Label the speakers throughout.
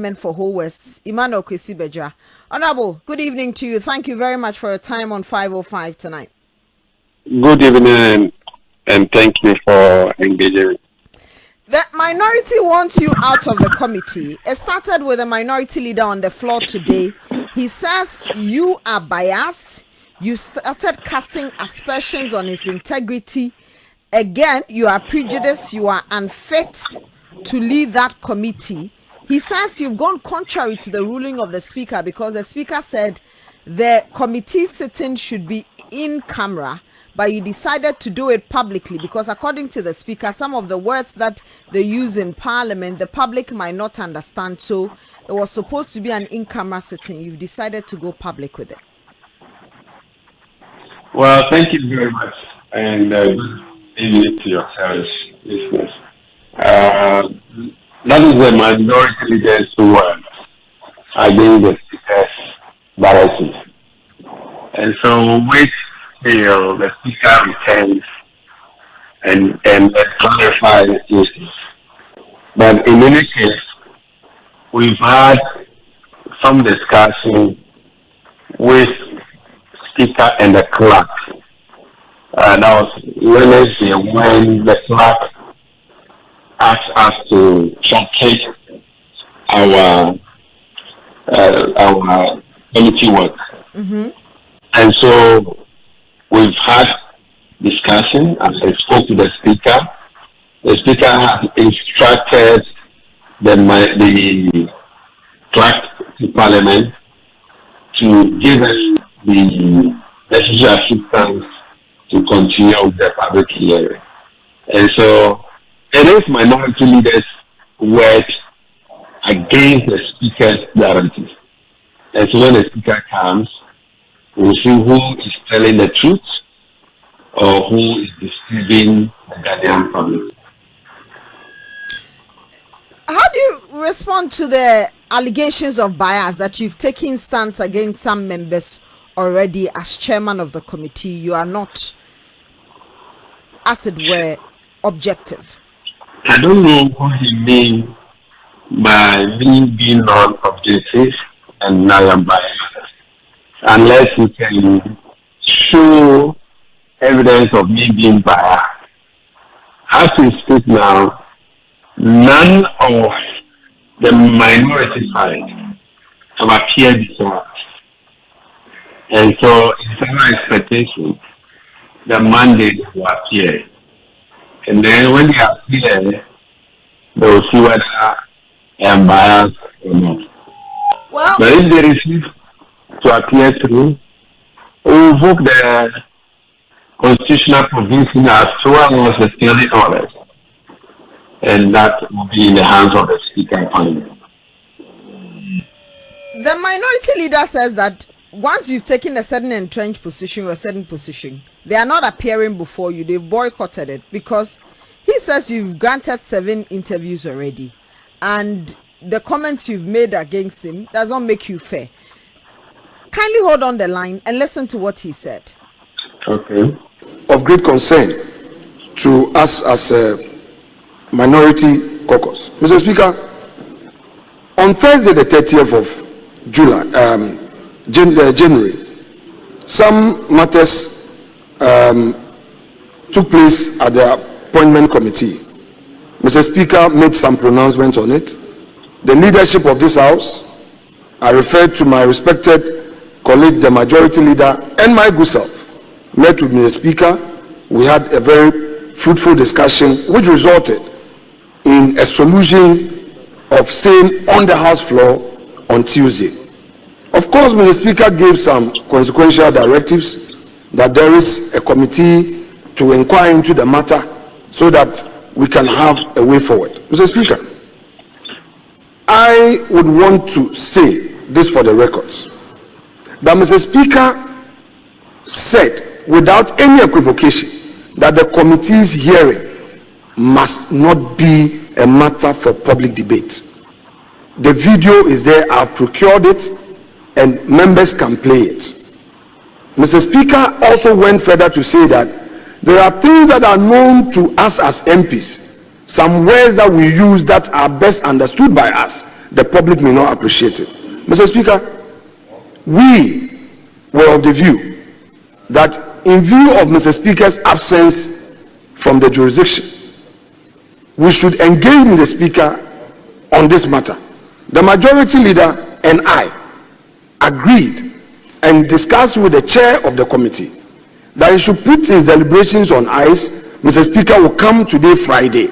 Speaker 1: Parliament for Whole West, Emmanuel Kwesi Bedzra. Honorable, good evening to you. Thank you very much for your time on 505 tonight.
Speaker 2: Good evening, and thank you for engaging.
Speaker 1: The minority wants you out of the committee. It started with a minority leader on the floor today. He says you are biased. You started casting aspersions on his integrity. Again, you are prejudiced. You are unfit to lead that committee. He says you've gone contrary to the ruling of the speaker because the speaker said the committee sitting should be in camera, but you decided to do it publicly because according to the speaker, some of the words that they use in Parliament, the public might not understand. So it was supposed to be an in-camera sitting. You've decided to go public with it.
Speaker 2: Well, thank you very much, and good evening to your service listeners. That is the minority leaders who were against the speaker's directive. And so wait till the speaker returns and clarify the issues. But in any case, we've had some discussion with speaker and the clerk. That was Wednesday when the clerk asked us to truncate our committee work.
Speaker 1: Mm-hmm.
Speaker 2: And so we've had discussion. I spoke to the speaker. The speaker has instructed the clerk to Parliament to give us the necessary assistance to continue with the public hearing. And so it is minority leaders work against the speaker's directive. And so when the speaker comes, we'll see who is telling the truth or who is deceiving the Ghanaian public.
Speaker 1: How do you respond to the allegations of bias that you've taken stance against some members already as chairman of the committee? You are not, as it were, objective.
Speaker 2: I don't know what he means by me being non-objective and I am biased, unless you can show evidence of me being biased. As we speak now, none of the minority side have appeared before us. And so it's our expectation the mandate will appear. And then when they appear, they will see whether I am biased or not.
Speaker 1: Well,
Speaker 2: but if they refuse to appear through, we will invoke the constitutional provision as well as the standing orders. And that will be in the hands of the Speaker of Parliament.
Speaker 1: The minority leader says that once you've taken a certain entrenched position or a certain position, they are not appearing before you. They've boycotted it because he says you've granted 7 interviews already. And the comments you've made against him does not make you fair. Kindly hold on the line and listen to what he said.
Speaker 2: Okay.
Speaker 3: Of great concern to us as a minority caucus. Mr. Speaker, on Thursday the 30th of January, some matters took place at the appointment committee. Mr. Speaker made some pronouncements on it. The leadership of this house, I referred to my respected colleague, the majority leader, and my good self, met with Mr. Speaker. We had a very fruitful discussion which resulted in a solution of saying on the House floor on Tuesday. Of course, Mr. Speaker gave some consequential directives that there is a committee to inquire into the matter so that we can have a way forward. Mr. Speaker, I would want to say this for the records, that Mr. Speaker said without any equivocation that the committee's hearing must not be a matter for public debate. The video is there, I've procured it, and members can play it. Mr. Speaker also went further to say that there are things that are known to us as MPs, some words that we use that are best understood by us, the public may not appreciate it. Mr. Speaker, we were of the view that in view of Mr. Speaker's absence from the jurisdiction, we should engage with the Speaker on this matter. The majority leader and I agreed and discussed with the chair of the committee that he should put his deliberations on ice. Mr. Speaker will come today, Friday,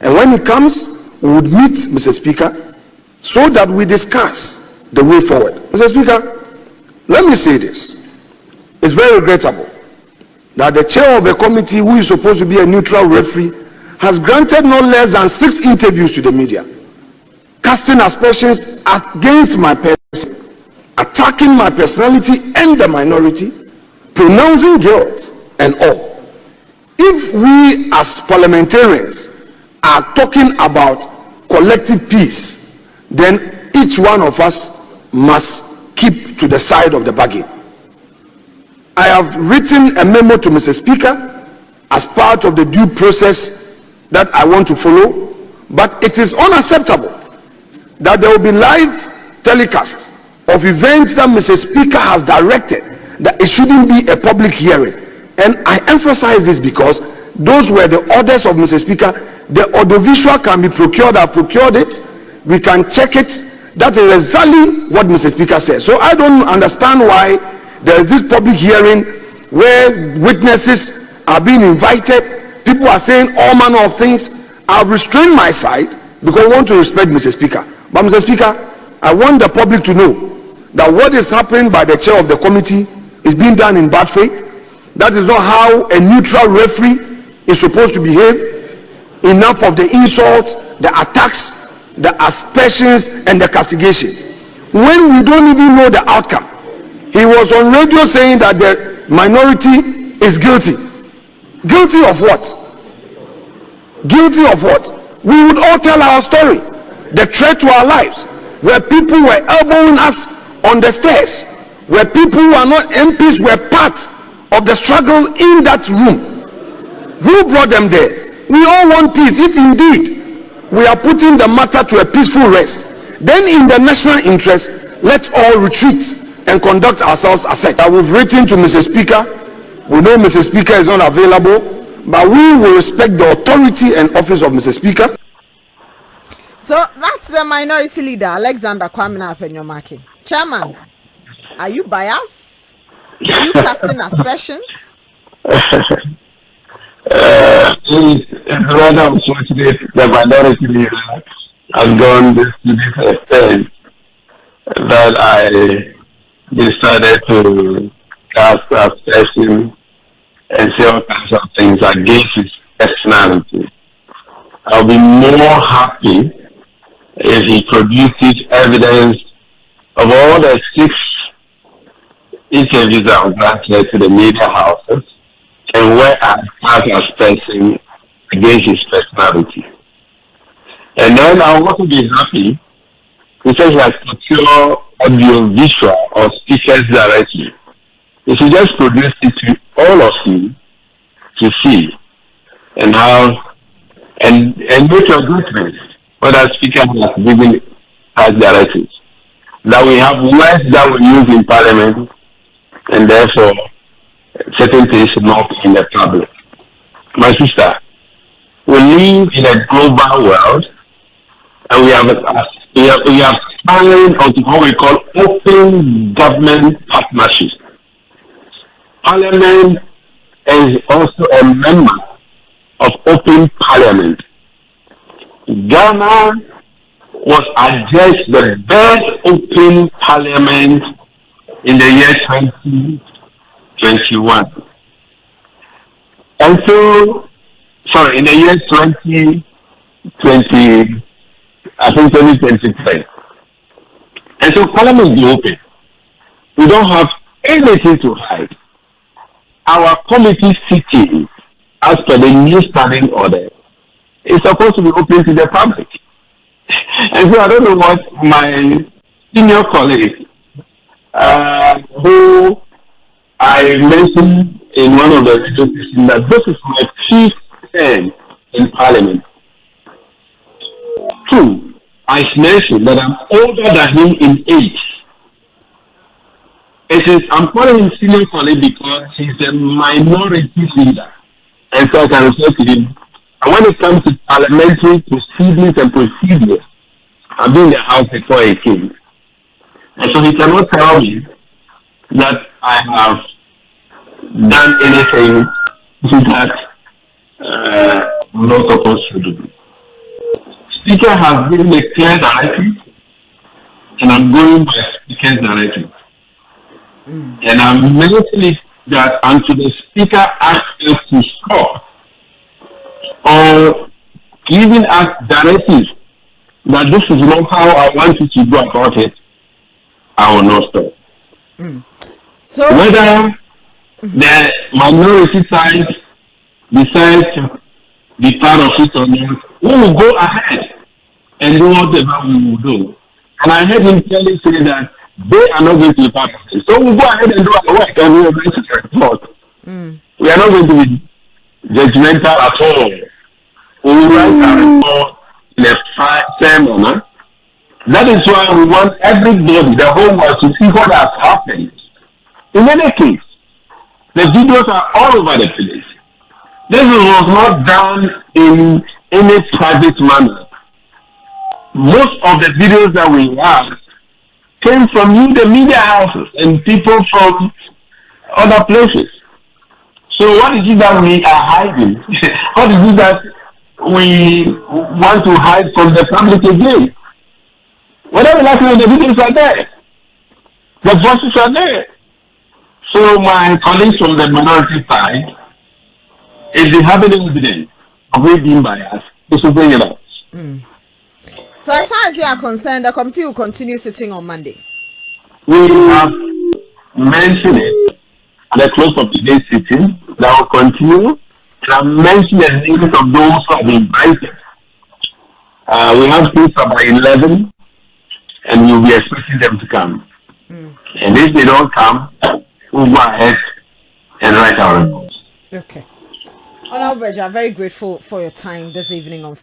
Speaker 3: and when he comes, we would meet Mr. Speaker so that we discuss the way forward. Mr. Speaker, let me say this. It's very regrettable that the chair of the committee, who is supposed to be a neutral referee, has granted no less than 6 interviews to the media, casting aspersions against my person, attacking my personality and the minority, pronouncing guilt and all. If we as parliamentarians are talking about collective peace, then each one of us must keep to the side of the bargain. I have written a memo to Mr. Speaker as part of the due process that I want to follow, but it is unacceptable that there will be live telecasts of events that Mr. Speaker has directed that it shouldn't be a public hearing. And I emphasize this because those were the orders of Mr. Speaker. The audiovisual can be procured. I procured it. We can check it. That is exactly what Mr. Speaker says. So I don't understand why there is this public hearing where witnesses are being invited. People are saying all manner of things. I've restrained my side because I want to respect Mr. Speaker. But Mr. Speaker, I want the public to know that what is happening by the chair of the committee is being done in bad faith. That is not how a neutral referee is supposed to behave. Enough of the insults, the attacks, the aspersions, and the castigation. When we don't even know the outcome. He was on radio saying that the minority is guilty. Guilty of what? Guilty of what? We would all tell our story. The threat to our lives, where people were elbowing us on the stairs, where people who are not MPs were part of the struggle in that room. Who brought them there? We all want peace. If indeed we are putting the matter to a peaceful rest, then in the national interest, let's all retreat and conduct ourselves as such. We've written to Mr. Speaker. We know Mr. Speaker is not available, but we will respect the authority and office of Mr. Speaker.
Speaker 1: So that's the minority leader, Alexander Kwamina Afenyo Markin. Chairman, are you biased? Are you casting aspersions?
Speaker 2: It's rather unfortunate the minority leader has gone to this extent that I decided to cast aspersions and say all kinds of things against his personality. I'll be more happy if he produces evidence of all the 6 interviews that were granted to the media houses and where I cast aspersions against his personality. And then I'll also be happy if he has procured audio visual or speakers directly. If you just produce it to all of you to see and have and make your judgment whether speaker has given us directives. That we have words that we use in parliament and therefore certain things should not be in the public. My sister, we live in a global world and we have signed onto what we call open government partnership. Parliament is also a member of open parliament. Ghana was adjudged the best open parliament in the year 2021. And so, sorry, in the year 2020, I think 2023. And so parliament is open. We don't have anything to hide. Our committee sitting, as per the new standing order, is supposed to be open to the public. And so I don't know what my senior colleague, who I mentioned in one of the radio stations, that this is my 5th term in parliament. 2, I mentioned that I'm older than him in age. I'm calling him senior colleague because he's a minority leader. And so I can refer to him. And when it comes to parliamentary proceedings and procedures, I've been in the house before I came. And so he cannot tell me that I have done anything that I'm not supposed to do. Speaker has given a clear directive, and I'm going by Speaker's directive. And I'm mentioning that until the Speaker asks us to stop or giving us directives that this is not how I want you to go about it, I will not stop.
Speaker 1: So
Speaker 2: whether the minority side decides to be part of it or not, we will go ahead and do whatever we will do. And I heard him clearly say that they are not going to be part of it. So we'll go ahead and do our work and we will make a report. We are not going to be judgmental at all. We will write our report in a fair manner. That is why we want everybody, the whole world, to see what has happened. In any case, the videos are all over the place. This was not done in any private manner. Most of the videos that we have came from you, the media houses, and people from other places. So what is it that we are hiding? What is it that we want to hide from the public again? Whatever like the videos are there. The voices are there. So my colleagues from the minority side, if they have any evidence of me being biased, they should bring it out.
Speaker 1: So as far as you are concerned, the committee will continue sitting on Monday.
Speaker 2: We have mentioned it at the close of today's sitting. That will continue. And I've mentioned the names of those who have been invited. We have things about 11, and we'll be expecting them to come. And if they don't come, we'll go ahead and write our reports.
Speaker 1: Okay. Honorable Bedzra, very grateful for your time this evening on